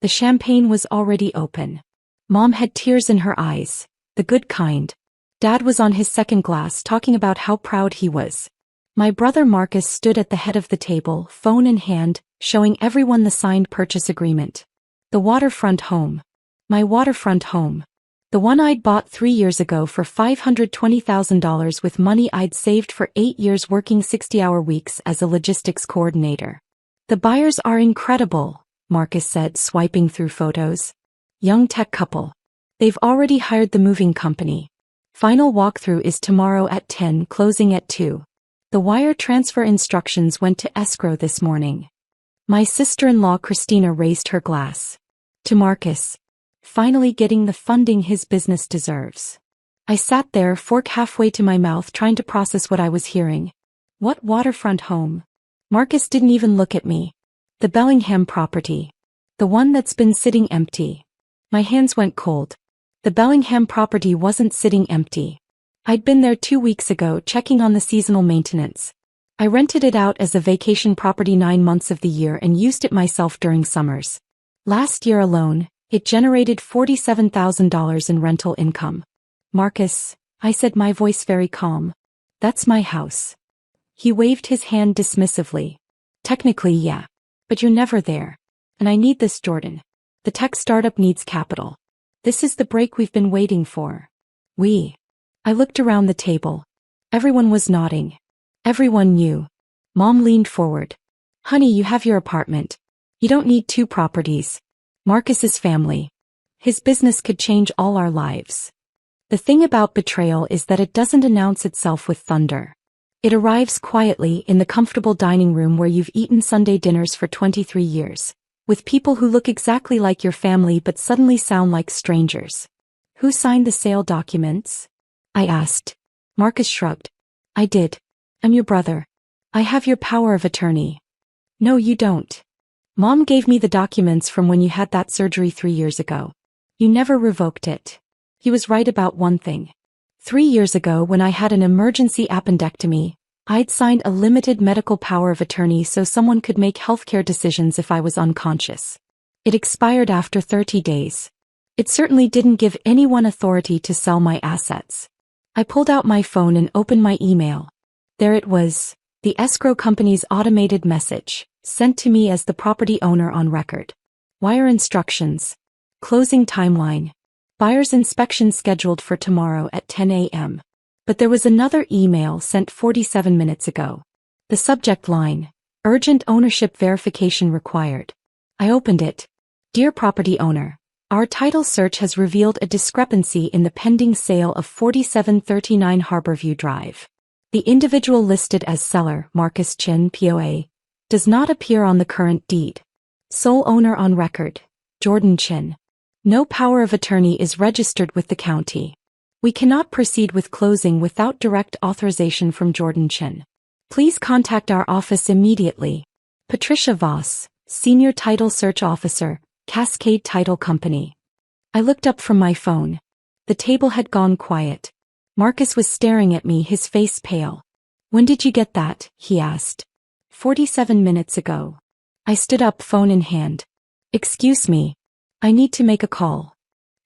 The champagne was already open. Mom had tears in her eyes, the good kind. Dad was on his second glass talking about how proud he was. My brother Marcus stood at the head of the table, phone in hand, showing everyone the signed purchase agreement. The waterfront home. My waterfront home. The one I'd bought 3 years ago for $520,000 with money I'd saved for 8 years working 60-hour weeks as a logistics coordinator. The buyers are incredible, Marcus said, swiping through photos. Young tech couple. They've already hired the moving company. Final walkthrough is tomorrow at 10, closing at 2. The wire transfer instructions went to escrow this morning. My sister-in-law Christina raised her glass. To Marcus. Finally getting the funding his business deserves. I sat there, fork halfway to my mouth, trying to process what I was hearing. What waterfront home? Marcus didn't even look at me. The Bellingham property. The one that's been sitting empty. My hands went cold. The Bellingham property wasn't sitting empty. I'd been there 2 weeks ago checking on the seasonal maintenance. I rented it out as a vacation property 9 months of the year and used it myself during summers. Last year alone, it generated $47,000 in rental income. Marcus, I said, my voice very calm. That's my house. He waved his hand dismissively. Technically, yeah. But you're never there. And I need this, Jordan. The tech startup needs capital. This is the break we've been waiting for. I looked around the table. Everyone was nodding. Everyone knew. Mom leaned forward. Honey, you have your apartment. You don't need 2 properties. Marcus's family. His business could change all our lives. The thing about betrayal is that it doesn't announce itself with thunder. It arrives quietly in the comfortable dining room where you've eaten Sunday dinners for 23 years, with people who look exactly like your family but suddenly sound like strangers. Who signed the sale documents? I asked. Marcus shrugged. I did. I'm your brother. I have your power of attorney. No, you don't. Mom gave me the documents from when you had that surgery 3 years ago. You never revoked it. He was right about one thing. 3 years ago, when I had an emergency appendectomy, I'd signed a limited medical power of attorney so someone could make healthcare decisions if I was unconscious. It expired after 30 days. It certainly didn't give anyone authority to sell my assets. I pulled out my phone and opened my email. There it was, the escrow company's automated message, sent to me as the property owner on record. Wire instructions. Closing timeline. Buyer's inspection scheduled for tomorrow at 10 a.m. But there was another email sent 47 minutes ago. The subject line, urgent ownership verification required. I opened it. Dear property owner, our title search has revealed a discrepancy in the pending sale of 4739 Harborview Drive. The individual listed as seller, Marcus Chin, POA, does not appear on the current deed. Sole owner on record, Jordan Chin. No power of attorney is registered with the county. We cannot proceed with closing without direct authorization from Jordan Chin. Please contact our office immediately. Patricia Voss, Senior Title Search Officer, Cascade Title Company. I looked up from my phone. The table had gone quiet. Marcus was staring at me, his face pale. When did you get that? He asked. 47 minutes ago. I stood up, phone in hand. Excuse me. I need to make a call.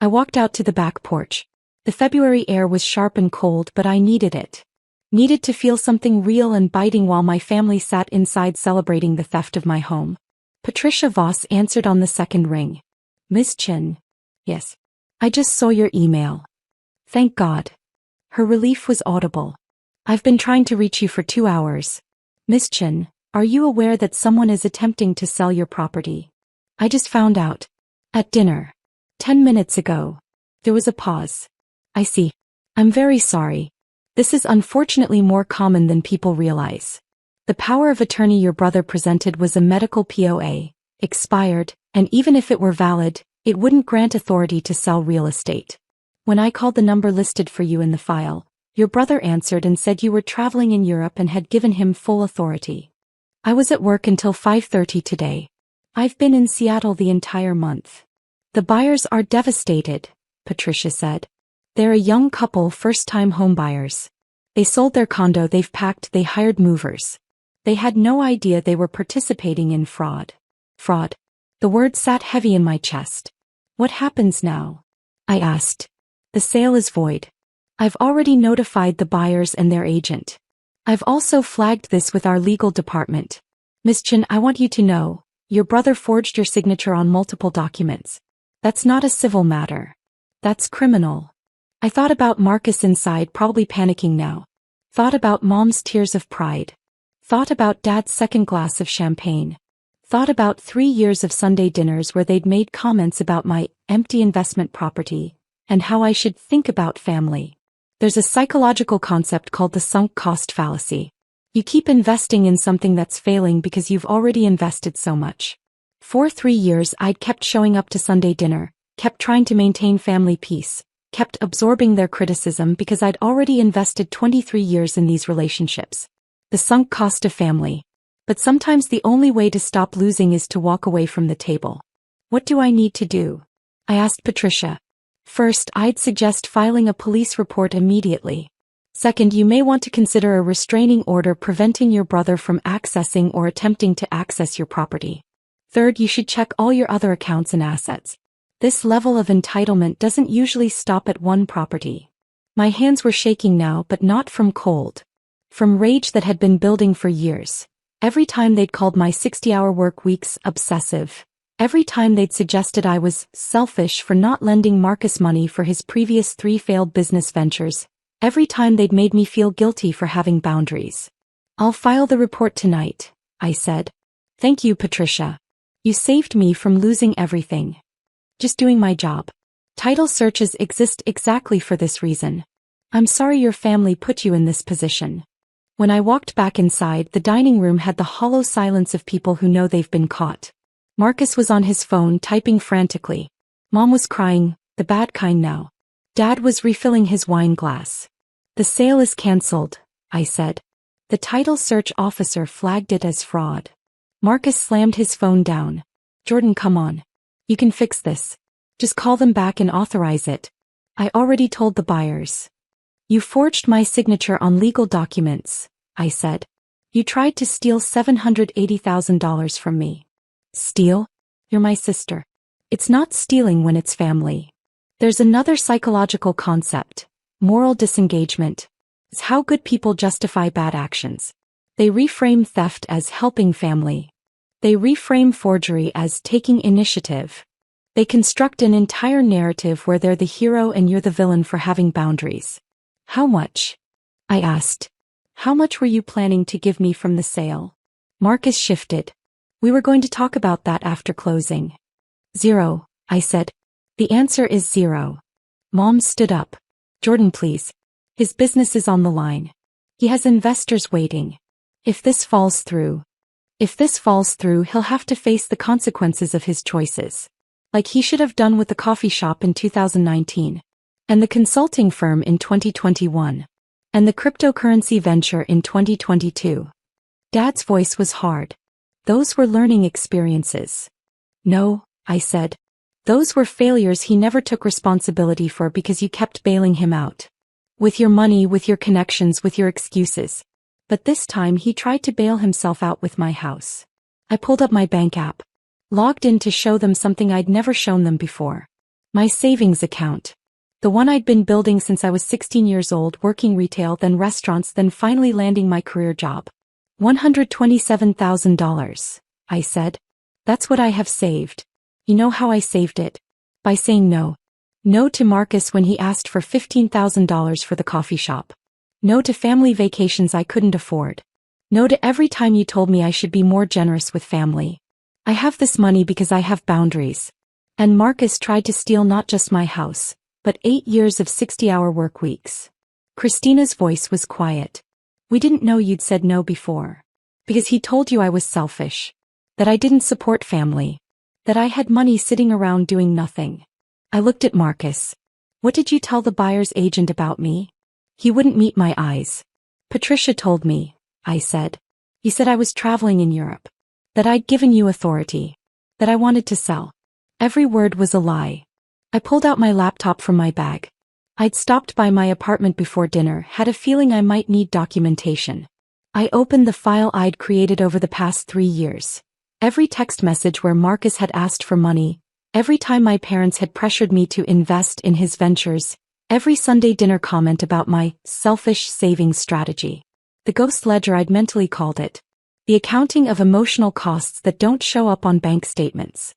I walked out to the back porch. The February air was sharp and cold, but I needed it. Needed to feel something real and biting while my family sat inside celebrating the theft of my home. Patricia Voss answered on the second ring. Miss Chin. Yes. I just saw your email. Thank God. Her relief was audible. I've been trying to reach you for 2 hours. Miss Chin, are you aware that someone is attempting to sell your property? I just found out. At dinner. 10 minutes ago. There was a pause. I see. I'm very sorry. This is unfortunately more common than people realize. The power of attorney your brother presented was a medical POA, expired, and even if it were valid, it wouldn't grant authority to sell real estate. When I called the number listed for you in the file, your brother answered and said you were traveling in Europe and had given him full authority. I was at work until 5:30 today. I've been in Seattle the entire month. The buyers are devastated, Patricia said. They're a young couple, first-time homebuyers. They sold their condo, they've packed, they hired movers. They had no idea they were participating in fraud. Fraud. The word sat heavy in my chest. What happens now? I asked. The sale is void. I've already notified the buyers and their agent. I've also flagged this with our legal department. Miss Chen, I want you to know, your brother forged your signature on multiple documents. That's not a civil matter. That's criminal. I thought about Marcus inside, probably panicking now. Thought about Mom's tears of pride. Thought about Dad's second glass of champagne. Thought about 3 years of Sunday dinners where they'd made comments about my empty investment property, and how I should think about family. There's a psychological concept called the sunk cost fallacy. You keep investing in something that's failing because you've already invested so much. For 3 years I'd kept showing up to Sunday dinner, kept trying to maintain family peace, kept absorbing their criticism because I'd already invested 23 years in these relationships. The sunk cost of family. But sometimes the only way to stop losing is to walk away from the table. What do I need to do? I asked Patricia. First, I'd suggest filing a police report immediately. Second, you may want to consider a restraining order preventing your brother from accessing or attempting to access your property. Third, you should check all your other accounts and assets. This level of entitlement doesn't usually stop at one property. My hands were shaking now, but not from cold. From rage that had been building for years. Every time they'd called my 60-hour work weeks obsessive. Every time they'd suggested I was selfish for not lending Marcus money for his previous 3 failed business ventures. Every time they'd made me feel guilty for having boundaries. I'll file the report tonight, I said. Thank you, Patricia. You saved me from losing everything. Just doing my job. Title searches exist exactly for this reason. I'm sorry your family put you in this position. When I walked back inside, the dining room had the hollow silence of people who know they've been caught. Marcus was on his phone typing frantically. Mom was crying, the bad kind now. Dad was refilling his wine glass. The sale is cancelled, I said. The title search officer flagged it as fraud. Marcus slammed his phone down. Jordan, come on. You can fix this. Just call them back and authorize it. I already told the buyers. You forged my signature on legal documents, I said. You tried to steal $780,000 from me. Steal? You're my sister. It's not stealing when it's family. There's another psychological concept, moral disengagement. It's how good people justify bad actions. They reframe theft as helping family. They reframe forgery as taking initiative. They construct an entire narrative where they're the hero and you're the villain for having boundaries. How much? I asked. How much were you planning to give me from the sale? Marcus shifted. We were going to talk about that after closing. 0, I said. The answer is 0. Mom stood up. Jordan, please. His business is on the line. He has investors waiting. If this falls through, he'll have to face the consequences of his choices. Like he should have done with the coffee shop in 2019. And the consulting firm in 2021. And the cryptocurrency venture in 2022. Dad's voice was hard. Those were learning experiences. No, I said. Those were failures he never took responsibility for because you kept bailing him out. With your money, with your connections, with your excuses. But this time he tried to bail himself out with my house. I pulled up my bank app. Logged in to show them something I'd never shown them before. My savings account. The one I'd been building since I was 16 years old, working retail, then restaurants, then finally landing my career job. $127,000, I said. That's what I have saved. You know how I saved it? By saying no. No to Marcus when he asked for $15,000 for the coffee shop. No to family vacations I couldn't afford. No to every time you told me I should be more generous with family. I have this money because I have boundaries. And Marcus tried to steal not just my house, but 8 years of 60-hour work weeks. Christina's voice was quiet. We didn't know you'd said no before. Because he told you I was selfish. That I didn't support family. That I had money sitting around doing nothing. I looked at Marcus. What did you tell the buyer's agent about me? He wouldn't meet my eyes. Patricia told me, I said. He said I was traveling in Europe. That I'd given you authority. That I wanted to sell. Every word was a lie. I pulled out my laptop from my bag. I'd stopped by my apartment before dinner, had a feeling I might need documentation. I opened the file I'd created over the past 3 years. Every text message where Marcus had asked for money, every time my parents had pressured me to invest in his ventures, every Sunday dinner comment about my selfish savings strategy. The ghost ledger, I'd mentally called it. The accounting of emotional costs that don't show up on bank statements.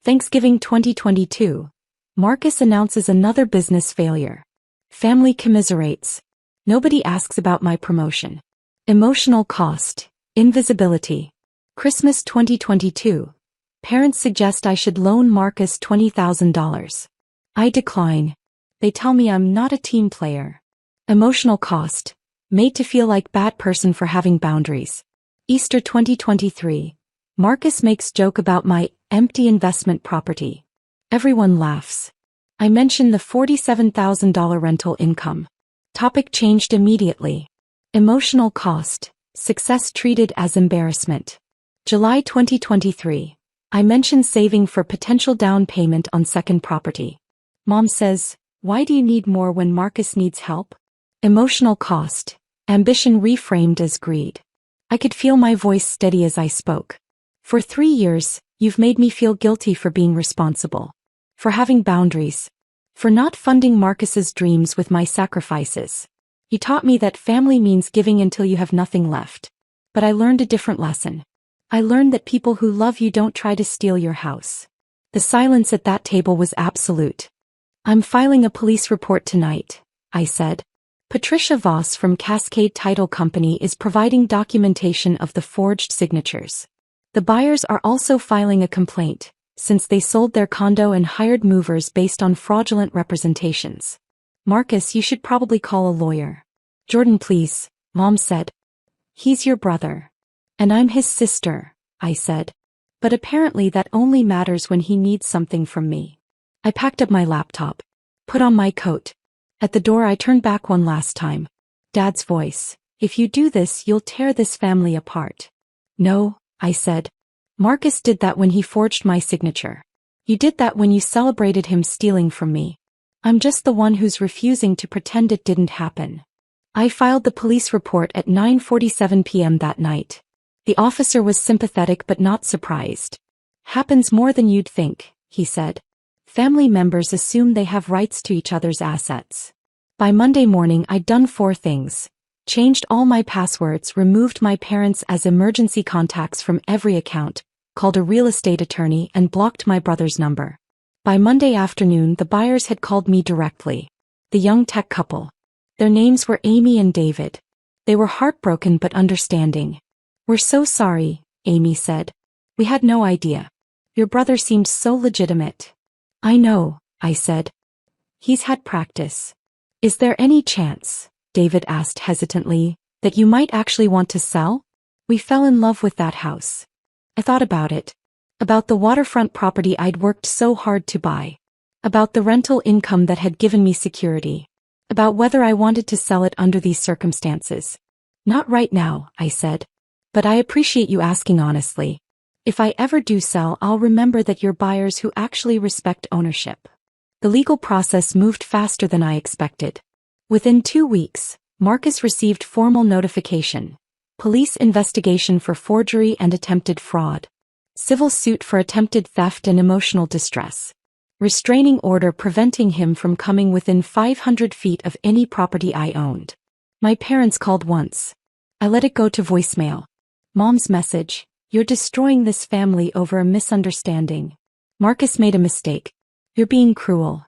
Thanksgiving 2022. Marcus announces another business failure. Family commiserates. Nobody asks about my promotion. Emotional cost. Invisibility. Christmas 2022. Parents suggest I should loan Marcus $20,000. I decline. They tell me I'm not a team player. Emotional cost. Made to feel like bad person for having boundaries. Easter 2023. Marcus makes joke about my empty investment property. Everyone laughs. I mention the $47,000 rental income. Topic changed immediately. Emotional cost. Success treated as embarrassment. July 2023. I mention saving for potential down payment on second property. Mom says, "Why do you need more when Marcus needs help?" Emotional cost. Ambition reframed as greed. I could feel my voice steady as I spoke. For 3 years, you've made me feel guilty for being responsible. For having boundaries. For not funding Marcus's dreams with my sacrifices. You taught me that family means giving until you have nothing left. But I learned a different lesson. I learned that people who love you don't try to steal your house. The silence at that table was absolute. "I'm filing a police report tonight," I said. Patricia Voss from Cascade Title Company is providing documentation of the forged signatures. The buyers are also filing a complaint, since they sold their condo and hired movers based on fraudulent representations. "Marcus, you should probably call a lawyer." "Jordan, please," Mom said. "He's your brother." "And I'm his sister," I said. "But apparently that only matters when he needs something from me." I packed up my laptop. Put on my coat. At the door I turned back one last time. Dad's voice. "If you do this, you'll tear this family apart." "No," I said. "Marcus did that when he forged my signature. You did that when you celebrated him stealing from me. I'm just the one who's refusing to pretend it didn't happen." I filed the police report at 9:47 p.m. that night. The officer was sympathetic but not surprised. "Happens more than you'd think," he said. "Family members assume they have rights to each other's assets." By Monday morning I'd done 4 things. Changed all my passwords, removed my parents as emergency contacts from every account, called a real estate attorney and blocked my brother's number. By Monday afternoon the buyers had called me directly. The young tech couple. Their names were Amy and David. They were heartbroken but understanding. "We're so sorry," Amy said. "We had no idea. Your brother seemed so legitimate." "I know," I said. "He's had practice." "Is there any chance," David asked hesitantly, "that you might actually want to sell? We fell in love with that house." I thought about it. About the waterfront property I'd worked so hard to buy. About the rental income that had given me security. About whether I wanted to sell it under these circumstances. "Not right now," I said. "But I appreciate you asking honestly. If I ever do sell, I'll remember that you're buyers who actually respect ownership." The legal process moved faster than I expected. Within 2 weeks, Marcus received formal notification. Police investigation for forgery and attempted fraud. Civil suit for attempted theft and emotional distress. Restraining order preventing him from coming within 500 feet of any property I owned. My parents called once. I let it go to voicemail. Mom's message: "You're destroying this family over a misunderstanding. Marcus made a mistake. You're being cruel."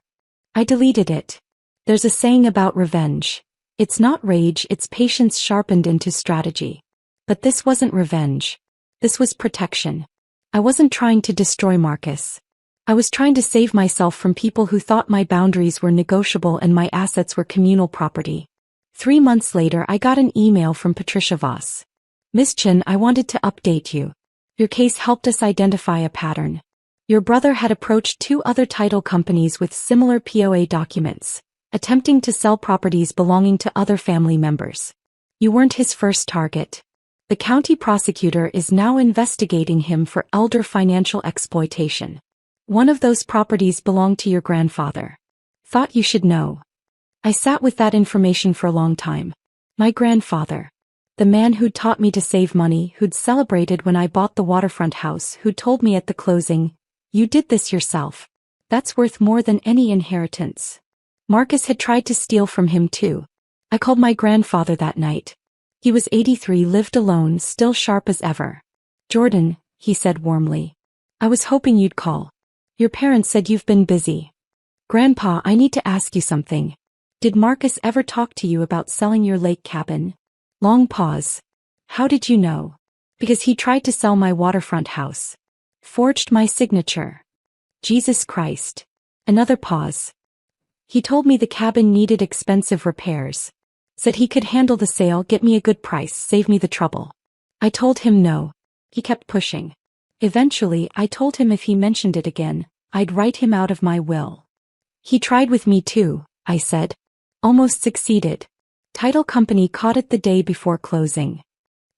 I deleted it. There's a saying about revenge. It's not rage, it's patience sharpened into strategy. But this wasn't revenge. This was protection. I wasn't trying to destroy Marcus. I was trying to save myself from people who thought my boundaries were negotiable and my assets were communal property. 3 months later I got an email from Patricia Voss. "Miss Chin, I wanted to update you. Your case helped us identify a pattern. Your brother had approached 2 other title companies with similar POA documents, attempting to sell properties belonging to other family members. You weren't his first target. The county prosecutor is now investigating him for elder financial exploitation. One of those properties belonged to your grandfather. Thought you should know." I sat with that information for a long time. My grandfather. The man who'd taught me to save money, who'd celebrated when I bought the waterfront house, who told me at the closing, "You did this yourself. That's worth more than any inheritance." Marcus had tried to steal from him too. I called my grandfather that night. He was 83, lived alone, still sharp as ever. "Jordan," he said warmly. "I was hoping you'd call. Your parents said you've been busy." "Grandpa, I need to ask you something. Did Marcus ever talk to you about selling your lake cabin?" Long pause. "How did you know?" "Because he tried to sell my waterfront house. Forged my signature." "Jesus Christ." Another pause. "He told me the cabin needed expensive repairs. Said he could handle the sale, get me a good price, save me the trouble." I told him no. He kept pushing. Eventually, I told him if he mentioned it again, I'd write him out of my will. "He tried with me too," I said. "Almost succeeded. Title company caught it the day before closing."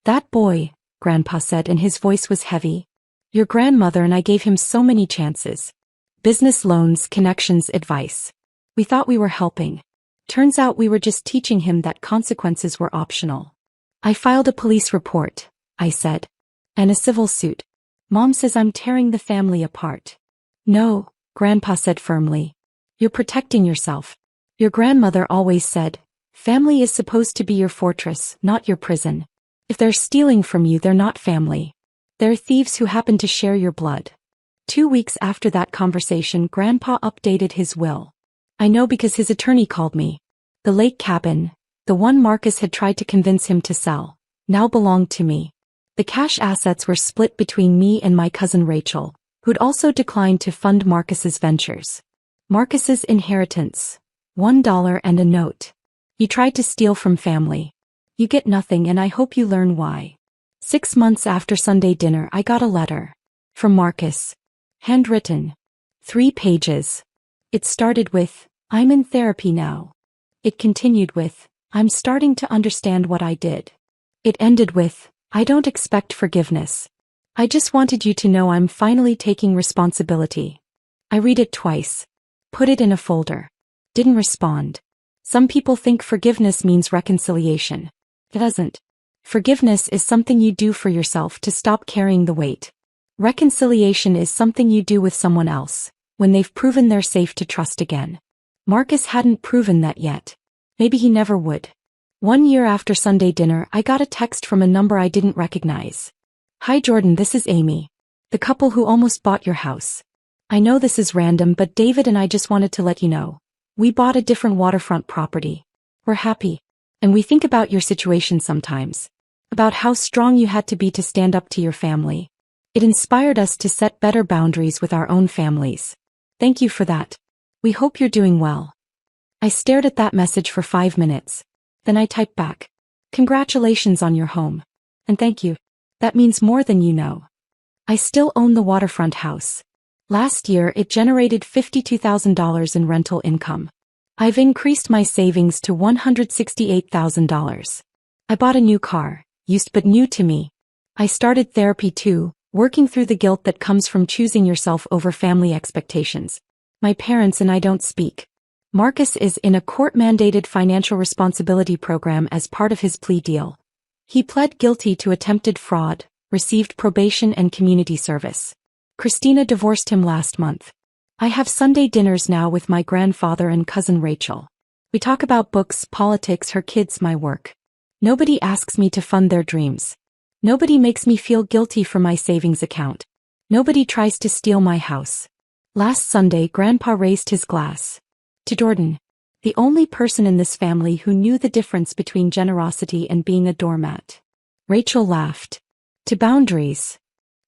"That boy," Grandpa said, and his voice was heavy. "Your grandmother and I gave him so many chances. Business loans, connections, advice. We thought we were helping. Turns out we were just teaching him that consequences were optional." "I filed a police report," I said. "And a civil suit. Mom says I'm tearing the family apart." "No," Grandpa said firmly. "You're protecting yourself. Your grandmother always said, family is supposed to be your fortress, not your prison. If they're stealing from you, they're not family. They're thieves who happen to share your blood." 2 weeks after that conversation, Grandpa updated his will. I know because his attorney called me. The lake cabin, the one Marcus had tried to convince him to sell, now belonged to me. The cash assets were split between me and my cousin Rachel, who'd also declined to fund Marcus's ventures. Marcus's inheritance, $1 and a note. "You tried to steal from family. You get nothing, and I hope you learn why." 6 months after Sunday dinner, I got a letter. From Marcus. Handwritten. 3 pages. It started with, "I'm in therapy now." It continued with, "I'm starting to understand what I did." It ended with, "I don't expect forgiveness. I just wanted you to know I'm finally taking responsibility." I read it twice. Put it in a folder. Didn't respond. Some people think forgiveness means reconciliation. It doesn't. Forgiveness is something you do for yourself to stop carrying the weight. Reconciliation is something you do with someone else, when they've proven they're safe to trust again. Marcus hadn't proven that yet. Maybe he never would. 1 year after Sunday dinner, I got a text from a number I didn't recognize. "Hi Jordan, this is Amy. The couple who almost bought your house. I know this is random, but David and I just wanted to let you know. We bought a different waterfront property. We're happy. And we think about your situation sometimes. About how strong you had to be to stand up to your family. It inspired us to set better boundaries with our own families. Thank you for that. We hope you're doing well." I stared at that message for 5 minutes. Then I typed back, "Congratulations on your home. And thank you. That means more than you know." I still own the waterfront house. Last year it generated $52,000 in rental income. I've increased my savings to $168,000. I bought a new car, used but new to me. I started therapy too, working through the guilt that comes from choosing yourself over family expectations. My parents and I don't speak. Marcus is in a court-mandated financial responsibility program as part of his plea deal. He pled guilty to attempted fraud, received probation and community service. Christina divorced him last month. I have Sunday dinners now with my grandfather and cousin Rachel. We talk about books, politics, her kids, my work. Nobody asks me to fund their dreams. Nobody makes me feel guilty for my savings account. Nobody tries to steal my house. Last Sunday, Grandpa raised his glass. To Jordan, the only person in this family who knew the difference between generosity and being a doormat. Rachel laughed. To boundaries.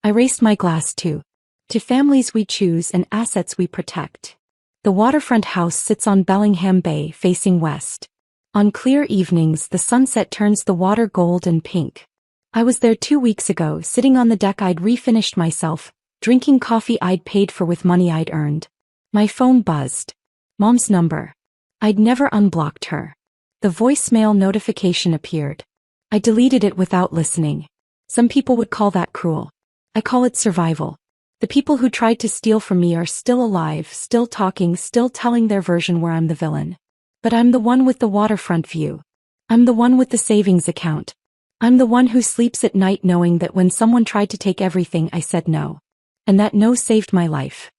I raised my glass too. To families we choose and assets we protect. The waterfront house sits on Bellingham Bay, facing west. On clear evenings, the sunset turns the water gold and pink. I was there 2 weeks ago, sitting on the deck. I'd refinished myself, drinking coffee I'd paid for with money I'd earned. My phone buzzed. Mom's number. I'd never unblocked her. The voicemail notification appeared. I deleted it without listening. Some people would call that cruel. I call it survival. The people who tried to steal from me are still alive, still talking, still telling their version where I'm the villain. But I'm the one with the waterfront view. I'm the one with the savings account. I'm the one who sleeps at night knowing that when someone tried to take everything I said no. And that no saved my life.